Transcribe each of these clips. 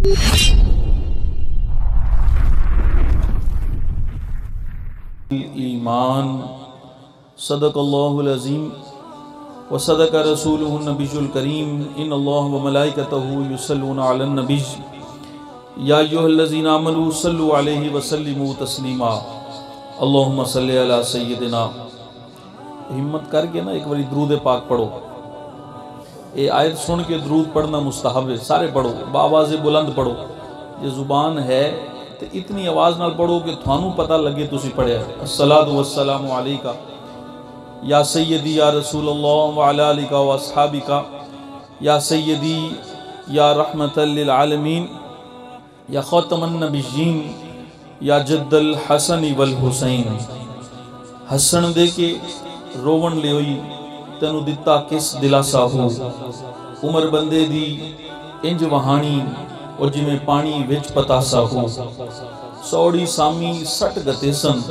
ईमान सदक़ल्लाहुल अज़ीम व सदक़ रसूलुहुन नबियुल करीम इन्नल्लाह व मलाइकतहु युसल्लूना अलन नबी या अय्युहल्लज़ीना आमनू सल्लु अलैहि व सल्लिमू तस्लीमा अल्लाहुम्मा सल्लि अला सय्यिदिना। हिम्मत करके ना एक बारी दरूद पाक पढ़ो। ये आयत सुन के दरूद पढ़ना मुस्तहब है, सारे पढ़ो, बावाज़े बुलंद पढ़ो। ये ज़ुबान है तो इतनी आवाज़ नाल पढ़ो कि थानू पता लगे तुसी पढ़िया। अस्सलातु वस्सलामु अलैका या सय्यदी या रसूलल्लाह व अला आलिका व अस्हाबिका या सय्यदी या रहमतल लिल आलमीन या ख़ातमन नबिय्यीन या जद्दल हसन वल हुसैन। हसन दे के रोवन ले होई तेनू दिता किस दिलासा हो। उमर बंदे दी इंज वहानी और जिमें पानी विच पतासा हो। सौड़ी सामी सट गतेसन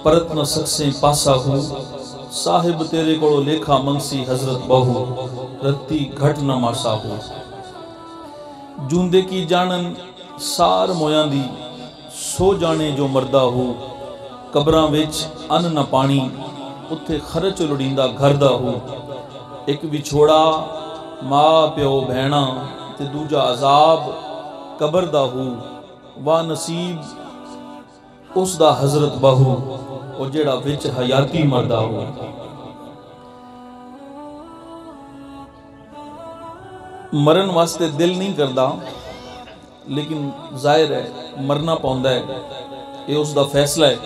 परत न सकसे पासा हो। साहिब तेरे कोलो लेखा मंगसी हजरत बहु रत्ती घट न मासा हो। जूंदे की जानन सार मोयां दी सो जाने जो मरदा हो। कबरां विच अन्न न पानी उत्थे खर्च लुड़ींदा घरदा हो। एक विछोड़ा माँ प्यो भैणा ते दूजा अजाब कबर दा हो। वा नसीब उसदा हजरत बहू और जेड़ा विच हयाती मरदा हो। मरन वास्ते दिल नहीं करदा लेकिन जाहिर है मरना पौंदा है, ये उसका फैसला है।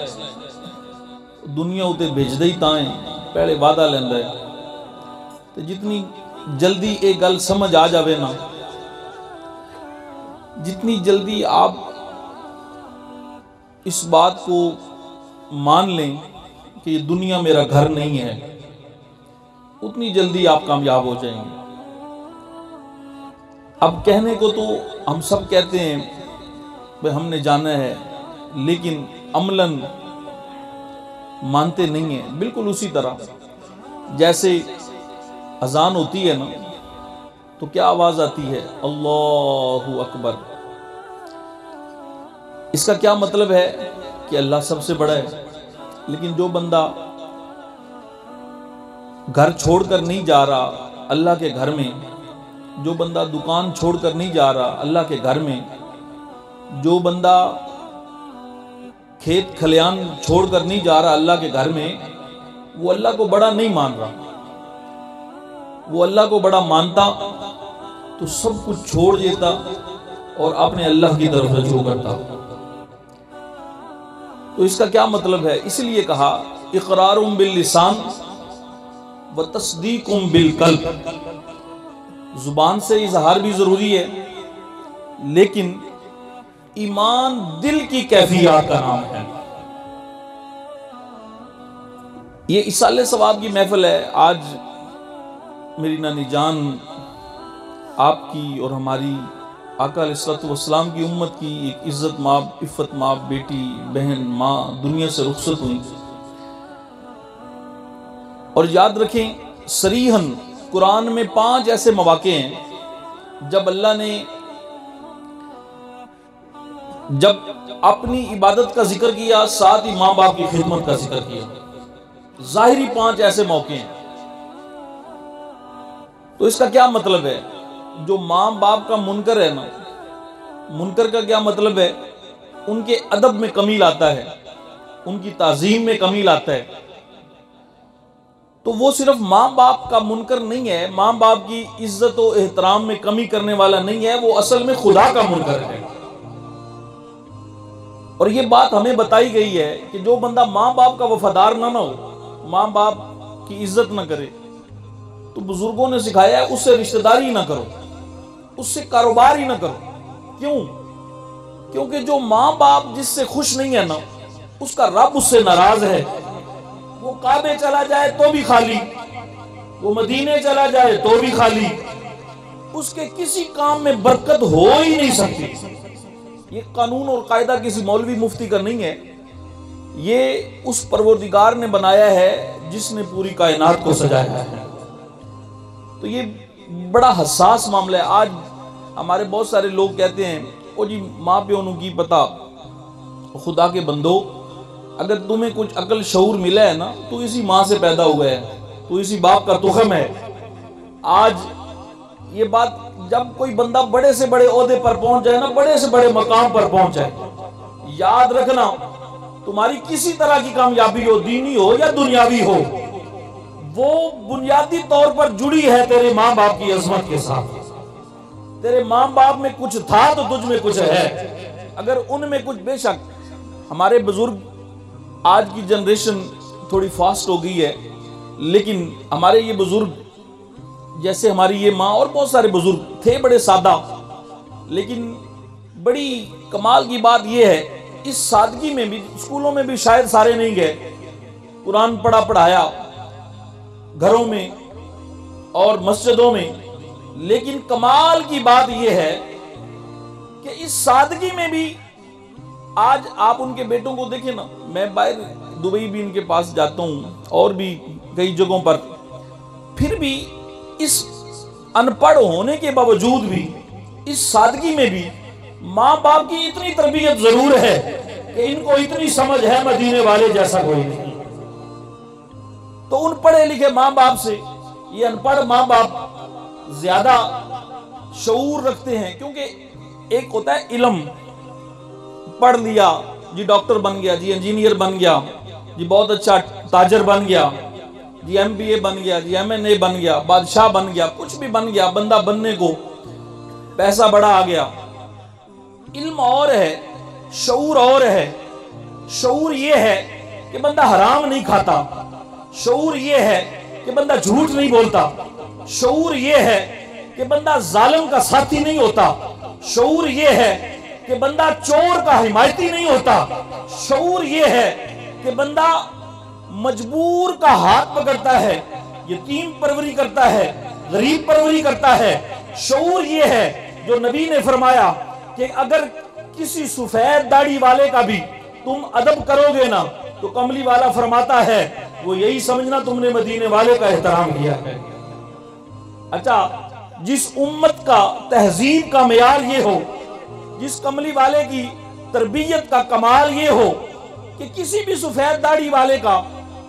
दुनिया उते भेजदा ही तां है, पहले वादा लैंदा है। तो जितनी जल्दी ये गल समझ आ जावे ना, जितनी जल्दी आप इस बात को मान लें कि दुनिया मेरा घर नहीं है, उतनी जल्दी आप कामयाब हो जाएंगे। अब कहने को तो हम सब कहते हैं भाई हमने जाना है, लेकिन अमलन मानते नहीं है। बिल्कुल उसी तरह जैसे अजान होती है ना, तो क्या आवाज आती है? अल्लाहु अकबर। इसका क्या मतलब है कि अल्लाह सबसे बड़ा है। लेकिन जो बंदा घर छोड़कर नहीं जा रहा अल्लाह के घर में, जो बंदा दुकान छोड़कर नहीं जा रहा अल्लाह के घर में, जो बंदा खेत खलियान छोड़कर नहीं जा रहा अल्लाह के घर में, वो अल्लाह को बड़ा नहीं मान रहा। वो अल्लाह को बड़ा मानता तो सब कुछ छोड़ देता और अपने अल्लाह की तरफ रजू करता। तो इसका क्या मतलब है? इसलिए कहा इकरारुम बिल लिसान व तस्दीकुम बिल कल्ब। जुबान से इजहार भी जरूरी है, लेकिन ईमान दिल की कैफियत का नाम है। ये इसाले सवाब की महफिल है। आज मेरी नानी जान आपकी और हमारी आका अलैहिस्सलातु वस्सलाम की उम्मत की एक इज्जत माब, इफ़्फ़त माब बेटी, बहन, माँ दुनिया से रुखसत हुई। और याद रखें, सरीहन कुरान में 5 ऐसे मौके हैं जब अल्लाह ने जब अपनी इबादत का जिक्र किया, साथ ही माँ बाप की खिदमत का जिक्र किया। जाहिरी 5 ऐसे मौके हैं। तो इसका क्या मतलब है? जो माँ बाप का मुनकर है ना, मुनकर का क्या मतलब है? उनके अदब में कमी लाता है, उनकी ताजीम में कमी लाता है। तो वो सिर्फ माँ बाप का मुनकर नहीं है, माँ बाप की इज्जत और एहतराम में कमी करने वाला नहीं है, वो असल में खुदा का मुनकर है। और ये बात हमें बताई गई है कि जो बंदा माँ बाप का वफादार ना हो, माँ बाप की इज्जत ना करे, तो बुजुर्गों ने सिखाया है उससे रिश्तेदारी ना करो, उससे कारोबार ही ना करो। क्यों? क्योंकि जो माँ बाप जिससे खुश नहीं है ना, उसका रब उससे नाराज है। वो काबे चला जाए तो भी खाली, वो मदीने चला जाए तो भी खाली, उसके किसी काम में बरकत हो ही नहीं सकती। ये कानून और कायदा किसी मौलवी मुफ्ती का नहीं है, ये उस परवरदिगार ने बनाया है जिसने पूरी कायनात को सजाया है। तो ये बड़ा हसास मामला है। आज हमारे बहुत सारे लोग कहते हैं ओ जी माँ प्यो नू की पता, खुदा के बंदो अगर तुम्हें कुछ अकल शऊर मिला है ना तो इसी माँ से पैदा हुआ है, तो इसी बाप का तुखम है। आज ये बात जब कोई बंदा बड़े से बड़े ओहदे पर पहुंच जाए ना, बड़े से बड़े मकाम पर पहुंच जाए, याद रखना तुम्हारी किसी तरह की कामयाबी हो, दीनी हो या दुनियावी हो, वो बुनियादी तौर पर जुड़ी है तेरे माँ बाप की अजमत के साथ। तेरे माँ बाप में कुछ था तो तुझ में कुछ है। अगर उनमें कुछ, बेशक हमारे बुजुर्ग, आज की जनरेशन थोड़ी फास्ट हो गई है, लेकिन हमारे ये बुजुर्ग जैसे हमारी ये माँ और बहुत सारे बुजुर्ग थे बड़े सादा, लेकिन बड़ी कमाल की बात यह है इस सादगी में भी, स्कूलों में भी शायद सारे नहीं गए, कुरान पढ़ाया घरों में और मस्जिदों में, लेकिन कमाल की बात यह है कि इस सादगी में भी आज आप उनके बेटों को देखें ना, मैं बाहर दुबई भी इनके पास जाता हूँ और भी कई जगहों पर, फिर भी इस अनपढ़ होने के बावजूद भी इस सादगी में भी माँ बाप की इतनी तरबियत जरूर है कि इनको इतनी समझ है मदीने वाले जैसा कोई नहीं। तो उन पढ़े लिखे माँ बाप से ये अनपढ़ माँ बाप ज्यादा शऊर रखते हैं, क्योंकि एक होता है इल्म, पढ़ लिया जी डॉक्टर बन गया जी, इंजीनियर बन गया जी, बहुत अच्छा ताजर बन गया जी, MBA बन गया जी, MNA बन गया, बादशाह बन गया, कुछ भी बन गया, बंदा बनने को पैसा बड़ा आ गया। इल्म और है, शऊर और है। शऊर ये है कि बंदा हराम नहीं खाता, शऊर ये है कि बंदा झूठ नहीं बोलता, शऊर ये है कि बंदा जालिम का साथी नहीं होता, शऊर ये है कि बंदा चोर का हिमायती नहीं होता, शऊर ये है कि बंदा मजबूर का हाथ पकड़ता है, यतीम परवरी करता है, गरीब परवरी करता है। शऊर ये है जो नबी ने फरमाया कि अगर किसी सफेद दाढ़ी वाले का भी तुम अदब करोगे ना, तो कमली वाला फरमाता है वो यही समझना तुमने मदीने वाले का एहतराम किया है। अच्छा, जिस उम्मत का तहजीब का मेयार ये हो, जिस कमली वाले की तरबियत का कमाल ये हो कि किसी भी सफेद दाढ़ी वाले का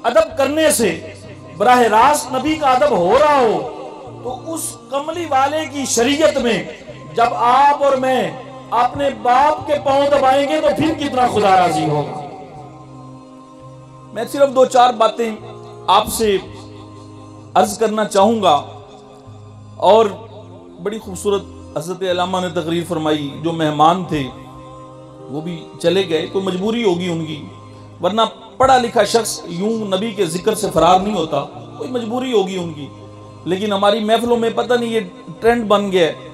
अदब करने से बराह रास्त नबी का अदब हो रहा हो, तो उस कमली वाले की शरीयत में जब आप और मैं अपने बाप के पांव दबाएंगे तो फिर कितना खुदा राजी होगा। मैं सिर्फ 2-4 बातें आपसे अर्ज करना चाहूंगा, और बड़ी खूबसूरत हज़रत अल्लामा ने तकरीर फरमाई। जो मेहमान थे वो भी चले गए, कोई मजबूरी होगी उनकी, वरना पढ़ा लिखा शख्स यूं नबी के जिक्र से फरार नहीं होता, कोई मजबूरी होगी उनकी। लेकिन हमारी महफिलों में पता नहीं ये ट्रेंड बन गया है,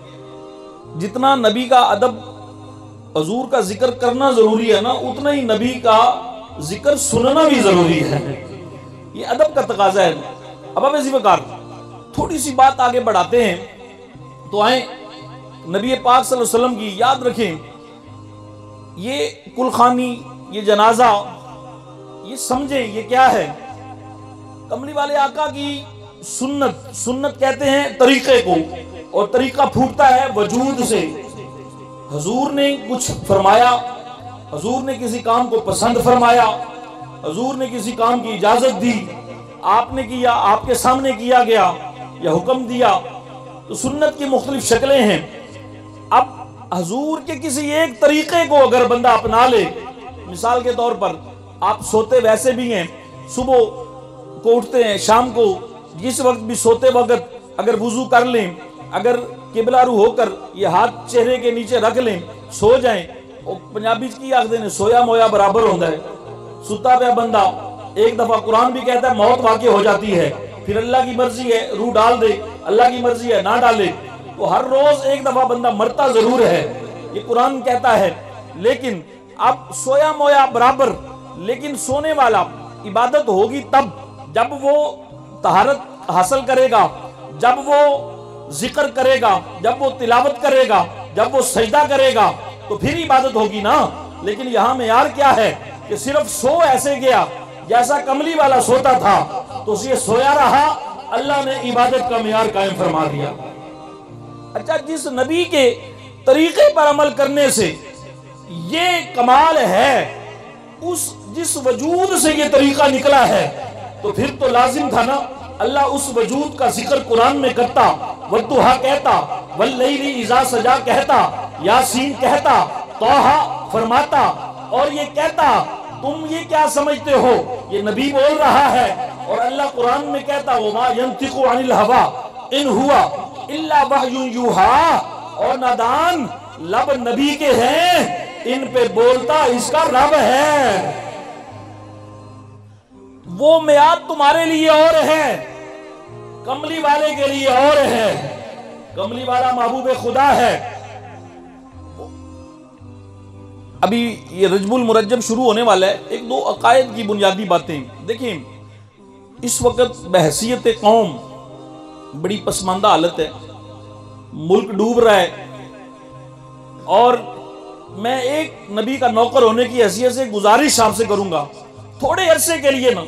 जितना नबी का अदब हजूर का जिक्र करना जरूरी है ना, उतना ही नबी का जिक्र सुनना भी जरूरी है। ये अदब का तकाजा है। अब अब इसी प्रकार थोड़ी सी बात आगे बढ़ाते हैं, तो आए नबी पाक सल्लल्लाहु अलैहि वसल्लम की याद रखें, ये कुलखानी, ये जनाजा, ये समझे ये क्या है। कमली वाले आका की सुन्नत, सुन्नत कहते हैं तरीके को, और तरीका फूटता है वजूद से। हजूर ने कुछ फरमाया, हजूर ने किसी काम को पसंद फरमाया, हजूर ने किसी काम की इजाजत दी, आपने किया, आपके सामने किया गया या हुक्म दिया, तो सुन्नत की मुख्तलिफ शक्लें हैं। अब हजूर के किसी एक तरीके को अगर बंदा अपना ले, मिसाल के तौर पर आप सोते वैसे भी हैं, सुबह को उठते हैं, शाम को जिस वक्त भी सोते वक्त अगर वुजू कर लें, अगर किबला रू होकर ये हाथ चेहरे के नीचे रख लें, सो जाएं, और पंजाबी की आखदे ने सोया मोया बराबर होता है। सुता पे बंदा एक दफा कुरान भी कहता है मौत वाक़ई हो जाती है, फिर अल्लाह की मर्जी है रूह डाल दे, अल्लाह की मर्जी है ना डाले, तो हर रोज एक दफा बंदा मरता जरूर है, ये कुरान कहता है। लेकिन अब सोया मोया बराबर, लेकिन सोने वाला इबादत होगी तब जब वो तहारत हासिल करेगा, जब वो जिक्र करेगा, जब वो तिलावत करेगा, जब वो सजदा करेगा, तो फिर इबादत होगी ना। लेकिन यहाँ मेयार क्या है कि सिर्फ सो ऐसे गया जैसा कमली वाला सोता था, तो ये सोया रहा, अल्लाह ने इबादत का मेयार कायम फरमा दिया। अच्छा, जिस नबी के तरीके पर अमल करने से ये कमाल है, उस जिस वजूद से ये तरीका निकला है, तो फिर तो लाजिम था ना अल्लाह उस वजूद का जिक्र कुरान में करता, वद्दुहा कहता, वल्लैली इज़ा सजा कहता, यासीन कहता, तौहा फरमाता, और ये कहता तुम ये क्या समझते हो, ये नबी बोल रहा है। और अल्लाह कुरान में कहता, वमा यंतिकु अनिल हवा इन हुआ इल्ला वहयुन यूहा, और नादान लब नबी के हैं, इन पे बोलता इसका रब है। वो मियाद तुम्हारे लिए और है, कमली वाले के लिए और है। कमली वाला महबूब खुदा है। अभी ये रजबुल मुरज्जब शुरू होने वाला है। एक दो अकायद की बुनियादी बातें देखिए। इस वक्त बहसीयत कौम बड़ी पसमानदा हालत है, मुल्क डूब रहा है, और मैं एक नबी का नौकर होने की हैसियत से गुजारिश आपसे करूंगा, थोड़े अरसे के लिए ना,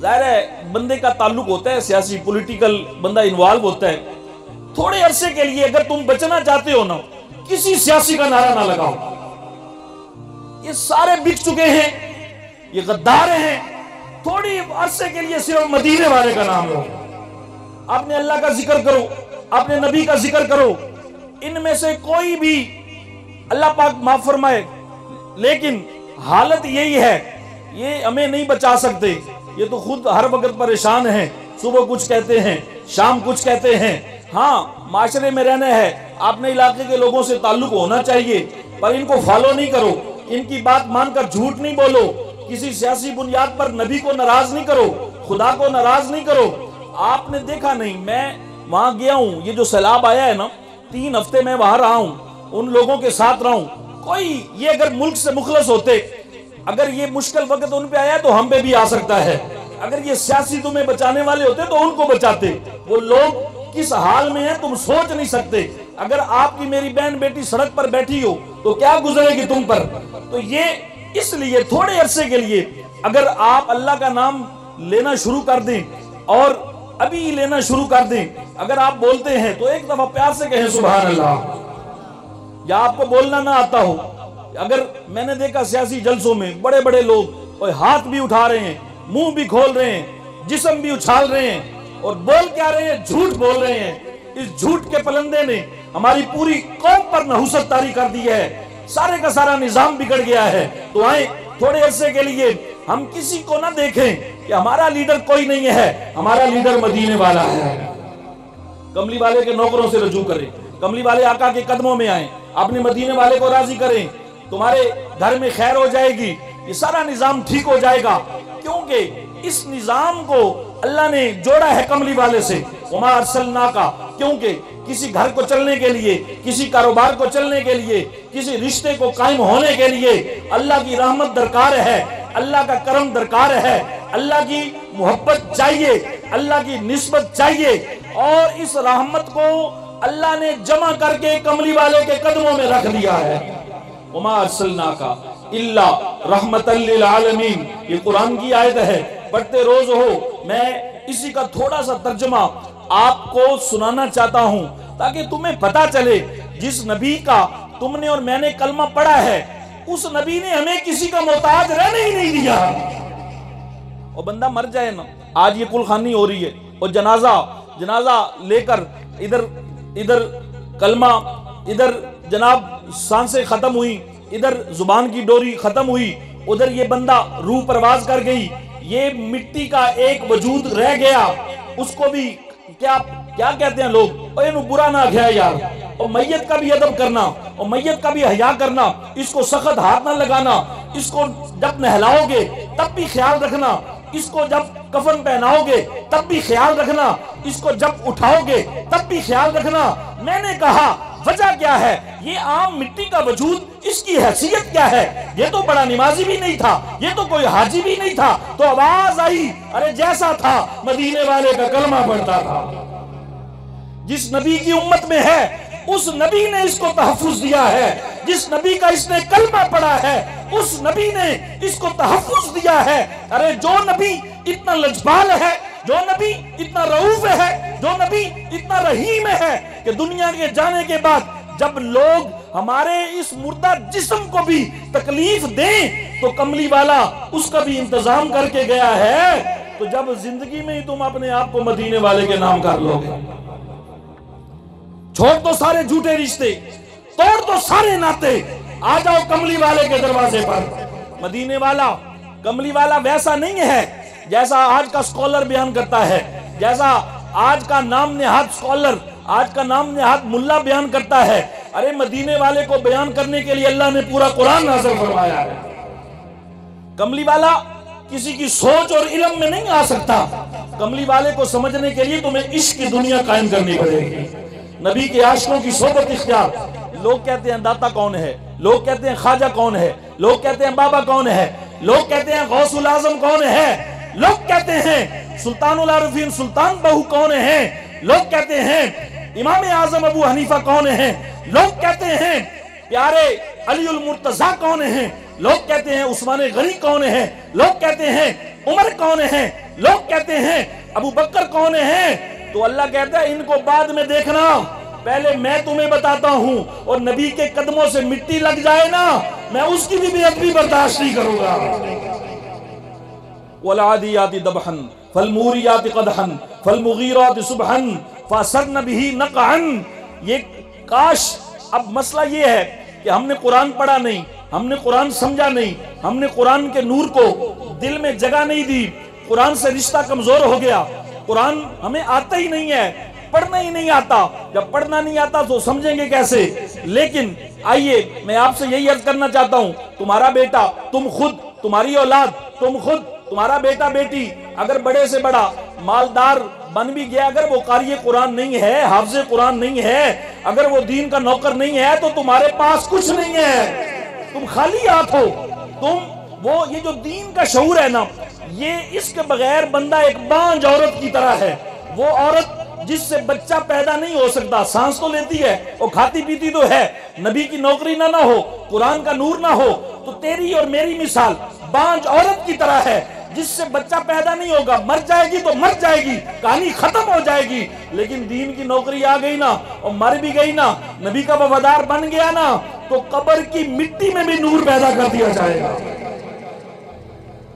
जाहिर है बंदे का ताल्लुक होता है सियासी पॉलिटिकल, बंदा इन्वॉल्व होता है, थोड़े अरसे के लिए अगर तुम बचना चाहते हो ना, किसी सियासी का नारा ना लगाओ। ये सारे बिक चुके हैं, ये गद्दार हैं, थोड़ी अरसे के लिए सिर्फ मदीने वाले का नाम लो, आपने अल्लाह का जिक्र करो, आपने नबी का जिक्र करो। इनमें से कोई भी अल्लाह पाक माफ फरमाए, लेकिन हालत यही है, ये हमें नहीं बचा सकते। ये तो खुद हर वक्त परेशान हैं, सुबह कुछ कहते हैं, शाम कुछ कहते हैं। हाँ, माशरे में रहना है, अपने इलाके के लोगों से ताल्लुक होना चाहिए, पर इनको फॉलो नहीं करो, इनकी बात मानकर झूठ नहीं बोलो, किसी सियासी बुनियाद पर नबी को नाराज नहीं करो, खुदा को नाराज नहीं करो। आपने देखा नहीं, मैं वहां गया हूं, ये जो सैलाब आया है ना, 3 हफ्ते मैं वहां रहा हूं, उन लोगों के साथ रहा हूं। कोई ये अगर मुल्क से मुखलस होते, अगर ये मुश्किल वक्त उन पे आया तो हम पे भी आ सकता है। अगर ये सियासी तुम्हें बचाने वाले होते तो उनको बचाते। वो लोग किस हाल में हैं तुम सोच नहीं सकते। अगर आपकी मेरी बहन बेटी सड़क पर बैठी हो तो क्या गुजरेगी तुम पर। तो ये इसलिए थोड़े अरसे के लिए अगर आप अल्लाह का नाम लेना शुरू कर दें, और अभी लेना शुरू कर दें, अगर आप बोलते हैं तो एक दफा प्यार से कहें सुभान अल्लाह। या आपको बोलना ना आता हो, अगर मैंने देखा सियासी जलसों में बड़े बड़े लोग और हाथ भी उठा रहे हैं, मुंह भी खोल रहे हैं, जिस्म भी उछाल रहे हैं, और बोल क्या रहे हैं, झूठ बोल रहे हैं। इस झूठ के पलंदे ने हमारी पूरी कौम पर नहुसत तारी कर दी है, सारे का सारा निजाम बिगड़ गया है। तो आए थोड़े अरसे के लिए हम किसी को ना देखें कि हमारा लीडर कोई नहीं है, हमारा लीडर मदीने वाला है। कमली वाले के नौकरों से रजू करें, कमली वाले आका के कदमों में आए, अपने मदीने वाले को राजी करें, तुम्हारे घर में खैर हो जाएगी, ये सारा निजाम ठीक हो जाएगा। क्योंकि इस निजाम को अल्लाह ने जोड़ा है कमली वाले से, वमा अरसलना का। क्योंकि किसी घर को चलने के लिए, किसी कारोबार को चलने के लिए, किसी रिश्ते को कायम होने के लिए अल्लाह की रहमत दरकार है, अल्लाह का करम दरकार है, अल्लाह की मोहब्बत चाहिए, अल्लाह की निस्बत चाहिए। और इस रहमत को अल्लाह ने जमा करके कमली वाले के कदमों में रख दिया है। वमा अरसलनाका इल्ला रहमतल लिल आलमीन, ये कुरान की आयत है, पढ़ते रोज हो। मैं इसी का थोड़ा सा तर्जुमा आपको सुनाना चाहता हूं ताकि तुम्हें पता चले जिस नबी का तुमने और मैंने कलमा पढ़ा है, उस नबी ने हमें किसी का मोहताज रहने ही नहीं दिया। और बंदा मर जाए ना, आज ये कुलखानी हो रही है और जनाजा लेकर इधर कलमा, इधर जनाब सांसें खत्म हुई, इधर जुबान की डोरी खत्म हुई, उधर ये बंदा रूह परवाज कर गई, ये मिट्टी का एक वजूद रह गया। उसको भी क्या कहते हैं लोग, और इन्हें बुरा ना गया यार। और मैयत का भी अदब करना, और मैयत का भी हया करना, इसको सख्त हाथ ना लगाना, इसको जब नहलाओगे तब भी ख्याल रखना, इसको जब कफन पहनाओगे तब भी ख्याल रखना, इसको जब उठाओगे तब भी ख्याल रखना। मैंने कहा वजह क्या है, ये आम मिट्टी का वजूद, इसकी हैसियत क्या है, ये तो बड़ा निमाजी भी नहीं था, ये तो कोई हाजी भी नहीं था। तो आवाज आई, अरे जैसा था मदीने वाले का कलमा पढ़ता था। जिस नबी की उम्मत में है उस नबी ने इसको तहफ्फुज दिया है, जिस नबी का इसने कलमा पढ़ा है उस नबी ने इसको तहफ्फुज दिया है। अरे जो नबी इतना लजपाल है, जो नबी इतना रऊफ है, जो नबी इतना रहीम है कि दुनिया के जाने के बाद जब लोग हमारे इस मुर्दा जिस्म को भी तकलीफ दें तो कमली वाला उसका भी इंतजाम करके गया है। तो जब जिंदगी में ही तुम अपने आप को मदीने वाले के नाम कर लोगे, छोड़ दो सारे झूठे रिश्ते, तोड़ दो सारे नाते, आ जाओ कमली वाले के दरवाजे पर। मदीने वाला, कमली वाला वैसा नहीं है जैसा आज का स्कॉलर बयान करता है, जैसा आज का नाम नेहाद स्कॉलर, आज का नाम नेहाद मुल्ला बयान करता है। अरे मदीने वाले को बयान करने के लिए अल्लाह ने पूरा कुरान नाज़िल फरमाया है। कमली वाला किसी की सोच और इल्म में नहीं आ सकता। कमली वाले को समझने के लिए तुम्हें इश्क की दुनिया कायम करनी पड़ेगी, नबी के आशिकों की सोबत इख्तियार। लोग कहते हैं दाता कौन है, लोग कहते हैं ख्वाजा कौन है, लोग कहते हैं बाबा कौन है, लोग कहते हैं गौसुल आजम कौन है, लोग कहते हैं सुल्तानुल आरिफीन सुल्तान बहू कौन है, लोग कहते हैं इमाम आजम अबू हनीफा कौन है, लोग कहते हैं प्यारे अलीउल मुर्तजा कौन है, लोग कहते हैं उस्मान गनी कौन है, लोग कहते हैं उमर कौन है, लोग कहते हैं अबू बकर कौन है। तो अल्लाह कहता है इनको बाद में देखना, पहले मैं तुम्हें बताता हूं, और नबी के कदमों से मिट्टी लग जाए ना, मैं उसकी भी बेअदबी बर्दाश्त नहीं करूंगा। वलादियाति दबहन फलमूरियाति कदहन फलमुगीराति सुबहन फसरन बिही नक़अन। ये काश, अब मसला ये है कि हमने कुरान पढ़ा नहीं, हमने कुरान समझा नहीं, हमने कुरान के नूर को दिल में जगह नहीं दी, कुरान से रिश्ता कमजोर हो गया, कुरान हमें आता ही नहीं है, पढ़ना ही नहीं आता। जब पढ़ना नहीं आता तो समझेंगे कैसे। लेकिन आइए मैं आपसे यही अर्ज करना चाहता हूं, तुम्हारा बेटा, तुम खुद, तुम्हारी औलाद, तुम खुद, तुम्हारा बेटा बेटी अगर बड़े से बड़ा मालदार बन भी गया, अगर वो कारी कुरान नहीं है, हाफिज़े कुरान नहीं है, अगर वो दीन का नौकर नहीं है, तो तुम्हारे पास कुछ नहीं है, तुम खाली हाथ हो। तुम वो ये जो दीन का शऊर है ना, ये इसके बगैर बंदा एक बांझ औरत की तरह है। वो औरत जिससे बच्चा पैदा नहीं हो सकता, सांस तो लेती है और खाती पीती तो है, नबी की नौकरी ना हो, कुरान का नूर ना हो, तो तेरी और मेरी मिसाल बांझ औरत की तरह है जिससे बच्चा पैदा नहीं होगा, मर जाएगी तो मर जाएगी, कहानी खत्म हो जाएगी। लेकिन दीन की नौकरी आ गई ना और मर भी गई ना, नबी का वफादार बन गया ना, तो कब्र की मिट्टी में भी नूर पैदा कर दिया जाएगा।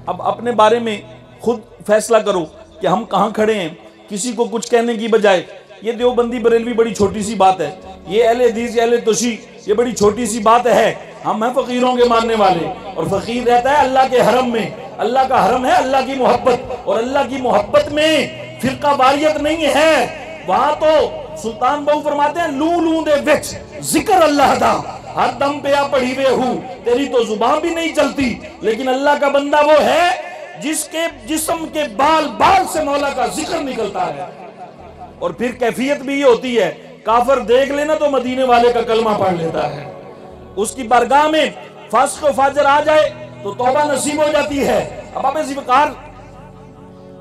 अब अपने बारे में खुद फैसला करो कि हम कहां खड़े हैं, किसी को कुछ कहने की बजाय। ये देवबंदी बरेलवी बड़ी छोटी सी बात है, ये अहले हदीस अहले तोशी ये बड़ी छोटी सी बात है। हम हैं फकीरों के मानने वाले, और फकीर रहता है अल्लाह के हरम में। अल्लाह का हरम है अल्लाह की मोहब्बत, और अल्लाह की मोहब्बत में फिरका वारियत नहीं है। वहां तो सुल्तान बहू फरमाते हैं लू लू दे विच जिक्र अल्लाह दा हर दम पे आ पढ़ी वे हूं, तेरी तो जुबान भी नहीं चलती, लेकिन अल्लाह का बंदा वो है जिसके जिस्म के बाल बाल से मौला का जिक्र निकलता है। और फिर कैफियत भी ये होती है, काफर देख लेना तो मदीने वाले का कलमा पढ़ लेता है, उसकी बारगाह में फास्क व फाजर आ जाए तो तौबा नसीब हो जाती है। अब आप ज़िक्र,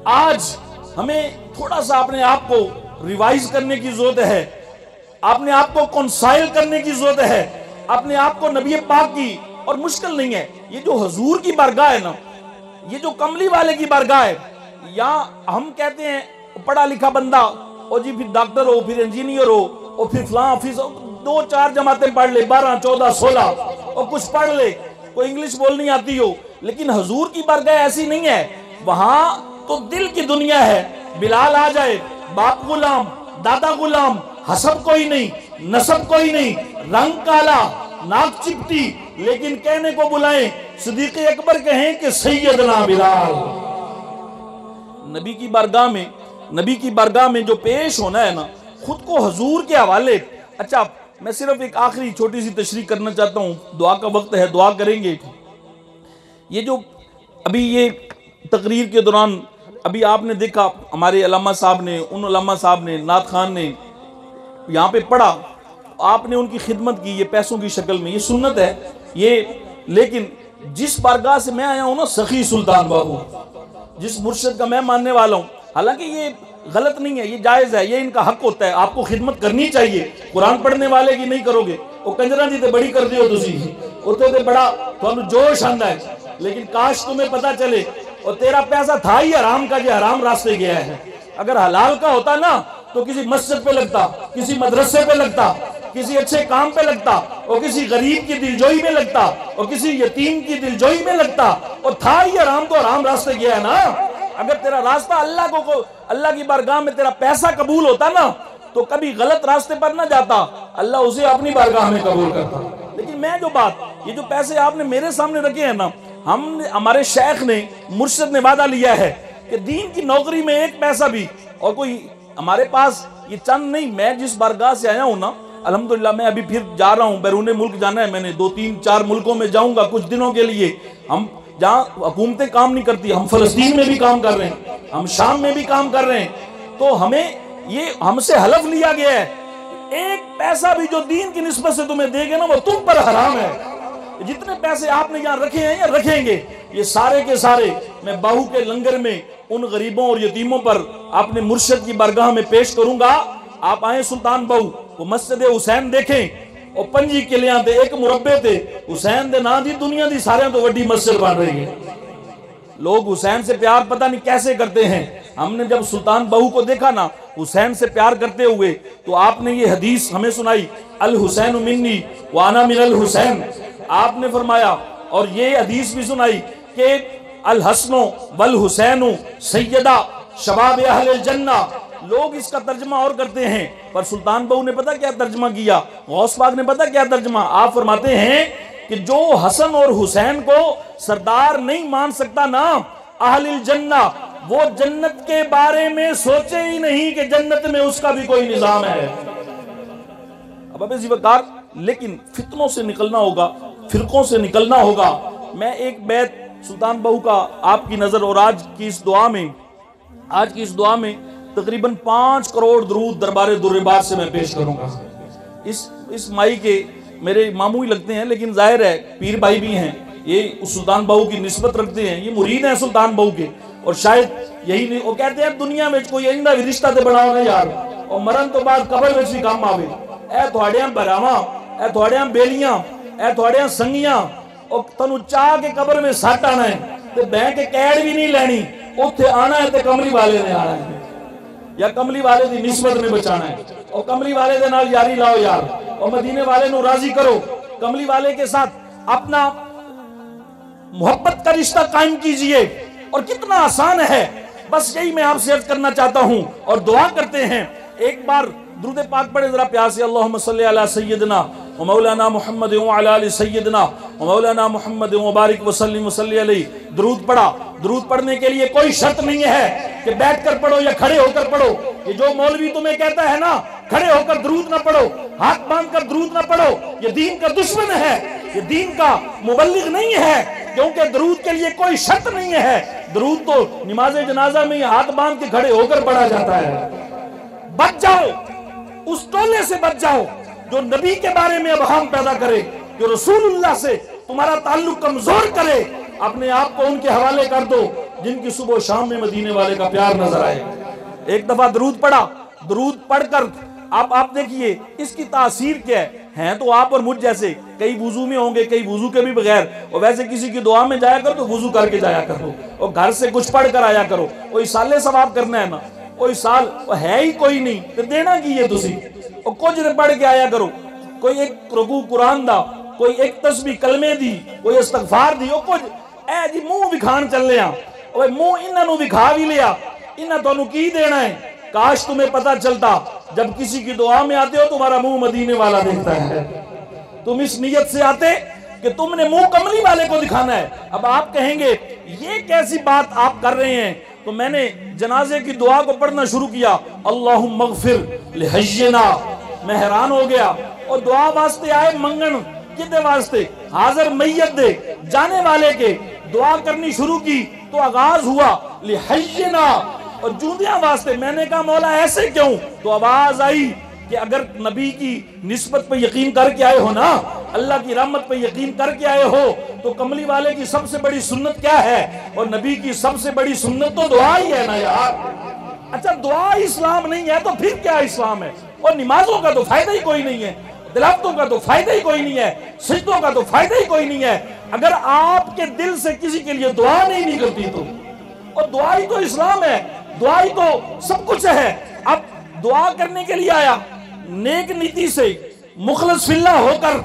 आज हमें थोड़ा सा अपने आप को रिवाइज करने की जरूरत है, अपने आप को कंसाइल करने की जरूरत है, अपने आप को नबी पाक की। और मुश्किल नहीं है, ये जो हुजूर की बारगाह है ना, ये जो कमली वाले की बारगाह है, यहाँ हम कहते हैं पढ़ा लिखा बंदा, और जी फिर डॉक्टर हो, फिर इंजीनियर हो, और फिर फलां ऑफिस हो, 2-4 जमातें पढ़ ले, 12, 14, 16 और कुछ पढ़ ले, कोई इंग्लिश बोलनी आती हो। लेकिन हुजूर की बारगाह ऐसी नहीं है, वहां तो दिल की दुनिया है। बिलाल आ जाए, बाप गुलाम, दादा गुलाम, हसब कोई नहीं, नसब कोई नहीं, रंग काला, नाक चिपटी, लेकिन कहने को बुलाएं, सिद्दीक़ अकबर कहें कि सैयदना बिलाल। नबी की बारगाह में जो पेश होना है ना, खुद को हुजूर के हवाले। अच्छा, मैं सिर्फ एक आखिरी छोटी सी तशरीह करना चाहता हूँ, दुआ का वक्त है, दुआ करेंगे। ये जो अभी ये तकरीर के दौरान अभी आपने देखा, हमारे अल्लामा साहब ने, उन उलमा साहब ने, नात खान ने यहाँ पे पढ़ा, आपने उनकी खिदमत की, ये पैसों की शक्ल में, ये सुन्नत है ये। लेकिन जिस बारगाह से मैं आया हूँ ना, सखी सुल्तान बाबू, जिस मुर्शिद का मैं मानने वाला हूँ, हालांकि ये गलत नहीं है, ये जायज़ है, ये इनका हक होता है, आपको खिदमत करनी चाहिए। कुरान पढ़ने वाले की नहीं करोगे, वो कंजरा जी तो बड़ी कर दियो तुसी, उतने तो बड़ा थानू जोश आंदा है। लेकिन काश तुम्हें पता चले और तेरा पैसा था ही हराम का, जो हराम रास्ते गया है। अगर हलाल का होता ना तो किसी मस्जिद पे लगता, किसी मदरसे पे लगता, किसी अच्छे काम पे लगता, और किसी गरीब की दिलजोई में लगता, और किसी यतीम की दिलजोई में लगता। और था ही हराम तो हराम रास्ते गया है ना। अगर तेरा रास्ता अल्लाह की बारगाह में तेरा पैसा कबूल होता ना तो कभी गलत रास्ते पर ना जाता, अल्लाह उसे अपनी बारगाह में कबूल करता। लेकिन मैं जो बात, ये जो पैसे आपने मेरे सामने रखे हैं ना, हमारे शेख ने, मुर्शिद ने वादा लिया है कि दीन की नौकरी में एक पैसा भी, और कोई हमारे पास ये चंद नहीं, मैं जिस बारगाह से आया हूँ ना, अल्हम्दुलिल्लाह मैं अभी फिर जा रहा हूँ, बैरून मुल्क जाना है मैंने, 2-3-4 मुल्कों में जाऊंगा कुछ दिनों के लिए। हम जहाँ हुकूमतें काम नहीं करती, हम फलस्तीन में भी काम कर रहे हैं, हम शाम में भी काम कर रहे हैं, तो हमें ये हमसे हलफ लिया गया है, एक पैसा भी जो दीन की निस्बत से तुम्हें देंगे ना वो तुम पर हराम है। जितने पैसे आपने यहाँ रखे हैं या रखेंगे, ये सारे के सारे मैं बाहू के लंगर में उन गरीबों और यतीमों पर अपने मुर्शिद की बारगाह में पेश करूंगा। आप आए सुल्तान बाहू, वो मस्जिद हुसैन देखें, और 5 किलियां थे, 1 मुरब्बे थे, हुसैन दे ना दी दुनिया दी सारे तो वड्डी मस्जिद बन रही है। लोग हुसैन से प्यार पता नहीं कैसे करते हैं। हमने जब सुल्तान बाहू को देखा ना हुसैन से प्यार करते हुए, तो आपने ये हदीस हमें सुनाई, अल हुसैन मिन्नी व अना मिनल हुसैन। आपने फरमाया, और ये हदीस भी सुनाई कि अल हसनो वल हुसैनु सैयदा शबाब अहले जन्ना। लोग इसका तर्जमा और करते हैं, पर सुल्तान बाहू ने पता क्या तर्जमा किया, गौस पाक ने पता क्या तर्जमा, आप फरमाते हैं कि जो हसन और हुसैन को सरदार नहीं मान सकता ना, अहले जन्ना, वो जन्नत के बारे में सोचे ही नहीं कि जन्नत में उसका भी कोई निजाम है। अब अबे जीवकार, लेकिन फितनों से निकलना होगा, फिरकों से निकलना होगा। मैं एक बैत सुल्तान बाहू का आपकी नजर, और आज की इस दुआ में तकरीबन 5 करोड़ दरूद दरबारे दुर्रबार से मैं पेश करूंगा। इस माई के मेरे मामू ही लगते हैं, लेकिन जाहिर है पीर भाई भी हैं, ये सुल्तान बाहू की निस्बत रखते हैं, ये मुरीद हैं सुल्तान बाहू के। और शायद यही नहीं, वो कहते हैं दुनिया में कोई इंदा भी रिश्ता ते बनाओ ना यार, और मरण तो बाद कबर में भी काम आवे। ए थोड़िया बरावा, ए थोड़िया बेलियां, ए थोड़िया संगियां, और तनु चाह के कबर में सट आना है, ते बह के कैद भी नहीं लेनी, उत्थे आना है ते कमली वाले ने आना है, या कमली वाले की निस्बत में बचाना है, और कमली वाले दे नाल यारी लाओ यार, और मदीने वाले नु राजी करो, कमली वाले के साथ अपना मोहब्बत का रिश्ता कायम कीजिए। और कितना आसान है, बस यही मैं आपसे अर्ज करना चाहता हूं। और दुआ करते हैं, एक बार दुरूद पाक पढ़े जरा प्यार से, अल्लाहुम्मा सल्ली अला सय्यदना व मौलाना मुहम्मद व अला आलि सय्यदना व मौलाना मुहम्मद व बारिक व सल्लिम व सल्ली अलैहि। दुरूद पढ़ा। दुरूद पढ़ने के लिए कोई शर्त नहीं है कि बैठकर पढ़ो या खड़े होकर पढ़ो। ये जो मौलवी तुम्हें कहता है ना खड़े होकर दुरूद ना पढ़ो, हाथ बांधकर दुरूद ना पढ़ो, ये दीन का दुश्मन है, ये दीन का मुबल्लिग नहीं है, क्योंकि दुरूद के लिए कोई शर्त नहीं है। दुरूद तो नमाज जनाजा में हाथ बांध के खड़े होकर पढ़ा जाता है। बच जाओ, उस टोले से बच जाओ जो नबी के बारे में अबहम पैदा करे, जो रसूलुल्लाह से तुम्हारा ताल्लुक कमजोर करे। अपने आप को उनके हवाले कर दो जिनकी सुबह शाम में मदीने वाले का प्यार नजर आए। एक दफा दुरूद पढ़ा, दुरूद पढ़कर आप देखिए इसकी तासीर क्या है। तो आप और मुझ जैसे कई वुजू में होंगे, कई वुजू के भी बगैर, और वैसे किसी की दुआ में जाया करो तो वुजू करके जाया करो, और घर से कुछ पढ़ कर आया करो। कोई साले सवाब करना है ना, कोई साल है ही कोई नहीं तो देना की है तुसी, और कुछ पढ़ के आया करो। कोई एक रुकू कुरान दा, कोई एक तस्बीह कलमे दी, कोई इस्तगफार दी, कुछ ए जी मुंह विखान चले आ, मुंह इन्हों विखा भी लिया, इन्हें तुहानू की देना है। काश तुम्हें पता चलता जब किसी की दुआ में आते हो तुम्हारा मुंह मदीने वाला देखता है। तुम इस नियत से आते कि तुमने मुंह कमली वाले को दिखाना है। अब आप कहेंगे ये कैसी बात आप कर रहे हैं, तो मैंने जनाजे की दुआ को पढ़ना शुरू किया, अल्लाहुम्मा मग़फ़िर लिहय्यिना। मैं हैरान हो गया, और दुआ वास्ते आए मंगन किदे वास्ते, हाजिर मैयत दे जाने वाले के दुआ करनी शुरू की, तो आगाज हुआ लिहय्यिना, और जूदियां वास्ते। मैंने कहा मौला ऐसे क्यों, तो आवाज आई कि अगर नबी की निस्बत पे यकीन करके आए हो ना, अल्लाह की रहमत पे यकीन करके आए हो, तो कमली वाले की सबसे बड़ी सुन्नत क्या है, और नबी की सबसे बड़ी सुन्नत तो दुआ ही है ना यार। अच्छा दुआ इस्लाम नहीं है तो फिर क्या इस्लाम है? और नमाजों का तो फायदा ही कोई नहीं है, तिलावतों का तो फायदा ही कोई नहीं है, सजदों का तो फायदा ही कोई नहीं है। अगर आपके दिल से किसी के लिए दुआ नहीं निकलती तो और दुआ ही तो इस्लाम है, दुआ ही तो सब कुछ है। अब दुआ करने के लिए आया, नेक नीति से मुखलिस फिल्लाह होकर,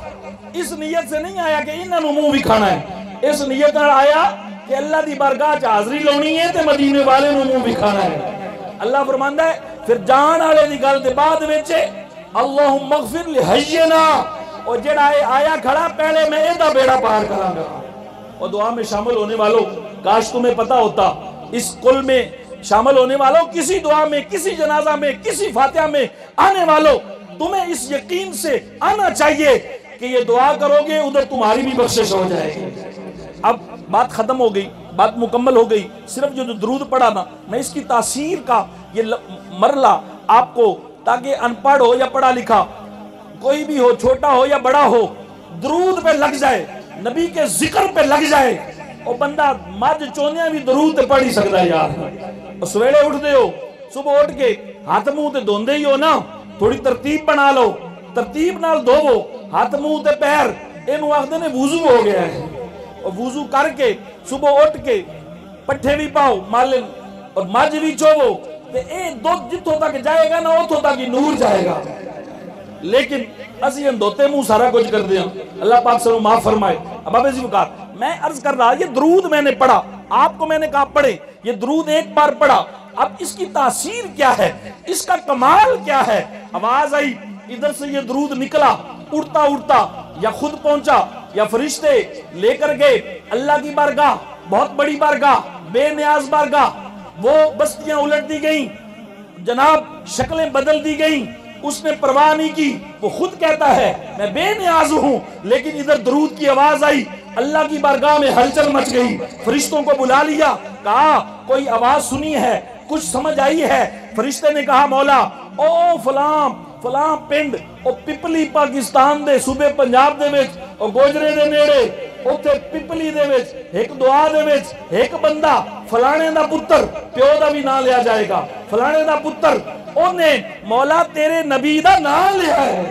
इस नीयत से नहीं आया कि इन्होंने मुंह भी खाना है, इस नीयत में आया कि अल्लाह की बारगाह च हाजरी लानी है ते मदीने वाले नूं मुंह भी खाना है। अल्लाह फरमांदा है फिर जान वाले दी गल दे बाद विच अल्लाहुम्मा अग़फिर लि हय्यना, और जेड़ा आया खड़ा पहले मैं एदा बेड़ा पार करांगा। और दुआ में शामिल होने वालों, काश तुम्हें पता होता, इस कुल में शामिल होने वालों, किसी दुआ में, किसी जनाजा में, किसी फातिहा में आने वालों, तुम्हें इस यकीन से आना चाहिए कि ये दुआ करोगे उधर तुम्हारी भी बख्शिश हो जाएगी। अब बात खत्म हो गई, बात मुकम्मल हो गई। सिर्फ जो दरूद पढ़ा ना, मैं इसकी तासीर का ये मरला आपको, ताकि अनपढ़ हो या पढ़ा लिखा कोई भी हो, छोटा हो या बड़ा हो, दरूद पे लग जाए, नबी के जिक्र पे लग जाए, और बंदा मज चोनिया भी दरूद पढ़ ही सकता है यार। सवेरे उठते हो, सुबह उठ के हाथ मुंह ते धोंदे ही हो ना, थोड़ी तरतीब बना लो, तरतीब नाल धोवो हाथ मुंह ते पैर, इनू आखदे ने वुजू हो गया है। और वुजू करके सुबह उठ के पट्ठे भी पाओ मालिन, और मज भी चोवो, ते ए दुध जिथों तक जाएगा ना उथों तक ही नूर जाएगा। लेकिन असि धोते मुंह सारा कुछ करते हैं, अल्लाह पाक से माफ फरमाए। अब बाबे जी वकार, मैं अर्ज कर रहा, ये दरूद मैंने पढ़ा, आपको मैंने कहा पढ़े, ये दरूद एक बार पढ़ा, अब इसकी तासीर क्या है, इसका कमाल क्या है। आवाज आई, इधर से ये दरूद निकला, उड़ता उड़ता या खुद पहुंचा या फरिश्ते लेकर गए अल्लाह की बारगाह, बहुत बड़ी बारगाह, बेनियाज बारगाह। वो बस्तियां उलट दी गई जनाब, शक्लें बदल दी गई, उसने परवाह नहीं की। वो खुद कहता है मैं बेनियाज हूं, लेकिन इधर दरूद की आवाज आई, अल्लाह की बारगाह में हलचल मच गई। फरिश्तों को बुला लिया, कहा कोई आवाज सुनी है, कुछ समझ आई है। फरिश्ते ने कहा मौला, ओ फलां फलां पिंड, ओ पिपली पाकिस्तान दे सूबे पंजाब दे विच, ओ गोजरे दे नेड़े, उत्थे पिपली दे विच एक दुआ दे विच एक बंदा फलाने दा पुत्र, प्यो दा भी नाम लिया जाएगा, फलाने दा पुत्र, ओने मौला तेरे नबी दा नाम लिया है।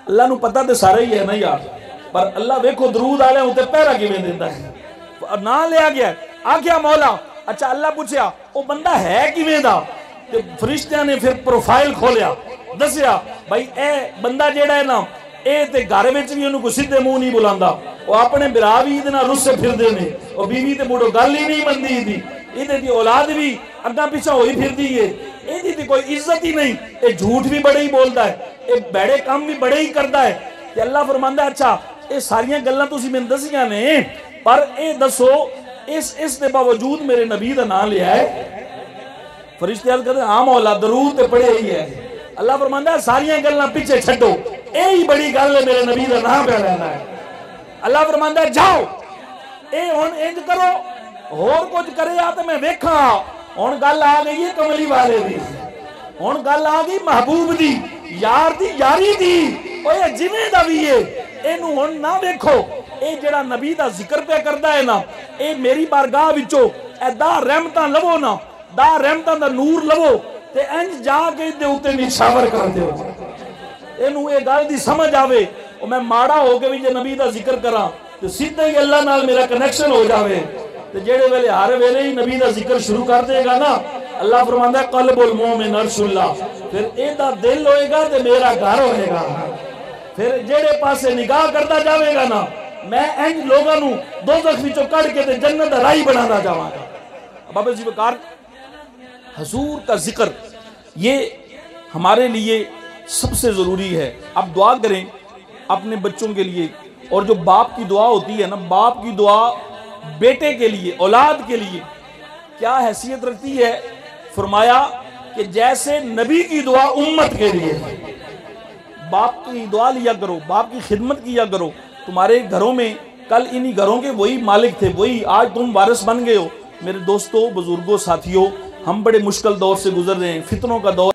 अल्लाह नू पता ते सारा ही है ना यार, पर अल्लाह वेखो दरूद वाले उत्ते पहरा किवें दिंदा है। नाम लिया गया, आ गया मौला। अच्छा अल्लाह पूछया ओ बंदा है किवें दा, ते फरिश्तियां ने फिर प्रोफाइल खोलिया, दसिया भाई ए बंदा जेड़ा है ना, ए ते घर विच भी उन्हें सीधे मुंह नहीं बुलांदा, वो अपने बिरा भी इहदे नाल रुस्से फिरदे ने, और बीवी ते मुड़ो गल ही नहीं बनदी दी, इहदे दी औलाद भी अग्गा पिछा होई फिरदी है, इहदी ते कोई इज्जत ही नहीं, ये झूठ भी बड़े ही बोलदा है, ये बड़े काम भी बड़े ही करदा है। ते अल्लाह फरमांदा अच्छा ये सारियां गल्लां तुसीं मैनूं दसियां ने, पर ए दसो इस दे बावजूद मेरे नबी दा नाम लिया है। फरिश्ते अर्ज करदे हां मौला दरूद ते पढ़े ही है। अल्लाह फरमांदा सारियां गल्लां पीछे छड्डो, यही बड़ी गल है मेरे नबी दा नाम पे लेना है। अल्लाह फरमांदा जाओ ए हुण इंज करो, होर कुछ करे आ ते मैं वेखा। हुण गल आ गई है कमली वाले दी, हुण गल आ गई महबूब दी, यार दी यारी दी, ओए जिवें दा भी है इनू हुण ना वेखो, ए जेड़ा नबी दा जिक्र पे करदा है ना, ए मेरी बारगाह विचों ए दा रहमतां लवो ना, दा रहमतां दा नूर लवो, ते इंज जाके इहदे उत्ते निशावर कर दिओ, इनू ये गल दी समझ आवे। और मैं माड़ा हो के भी जे नबी दा जिक्र करा तो सीधे ही अल्लाह नाल मेरा कनेक्शन हो जावे, ते जेड़े वेले हर वेले ही नबी दा जिक्र शुरू कर देगा ना, अल्लाह फरमांदा कल्बुल मोमिन अर्शुल्लाह, फिर एदा दिल होएगा ते मेरा घर होएगा। फिर जेड़े पासे निगाह करता जाएगा ना, मैं इंज लोगों नू दोज़ख विचों कढ़ के ते जन्नत दा राही बनाना जावांगा। बाबा जी वकार, हुजूर का जिक्र ये हमारे लिए सबसे जरूरी है। आप दुआ करें अपने बच्चों के लिए, और जो बाप की दुआ होती है ना, बाप की दुआ बेटे के लिए, औलाद के लिए क्या हैसियत रखती है। फरमाया कि जैसे नबी की दुआ उम्मत के लिए, बाप की दुआ लिया करो, बाप की खिदमत किया करो। तुम्हारे घरों में कल इन्हीं घरों के वही मालिक थे, वही आज तुम वारिस बन गए हो। मेरे दोस्तों, बुजुर्गों, साथियों, हम बड़े मुश्किल दौर से गुजर रहे हैं, फितनों का दौर।